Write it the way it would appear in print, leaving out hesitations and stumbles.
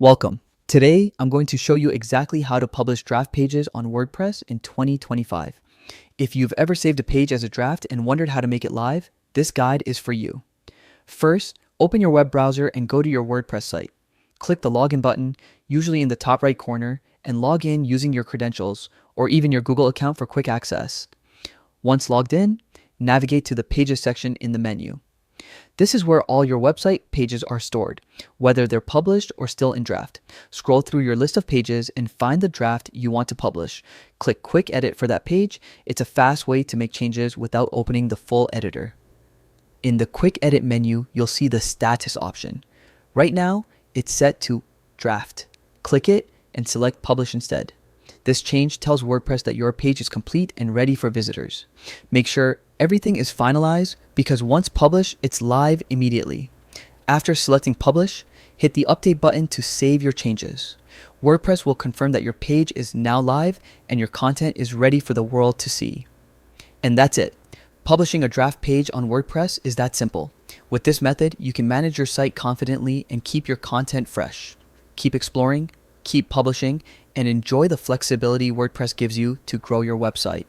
Welcome. Today, I'm going to show you exactly how to publish draft pages on WordPress in 2025. If you've ever saved a page as a draft and wondered how to make it live, this guide is for you. First, open your web browser and go to your WordPress site. Click the login button, usually in the top right corner, and log in using your credentials or even your Google account for quick access. Once logged in, navigate to the Pages section in the menu. This is where all your website pages are stored, whether they're published or still in draft. Scroll through your list of pages and find the draft you want to publish. Click Quick Edit for that page. It's a fast way to make changes without opening the full editor. In the Quick Edit menu, you'll see the status option. Right now, it's set to Draft. Click it and select Publish instead. This change tells WordPress that your page is complete and ready for visitors. Make sure everything is finalized because once published, it's live immediately. After selecting Publish, hit the Update button to save your changes. WordPress will confirm that your page is now live and your content is ready for the world to see. And that's it. Publishing a draft page on WordPress is that simple. With this method, you can manage your site confidently and keep your content fresh. Keep exploring, keep publishing, and enjoy the flexibility WordPress gives you to grow your website.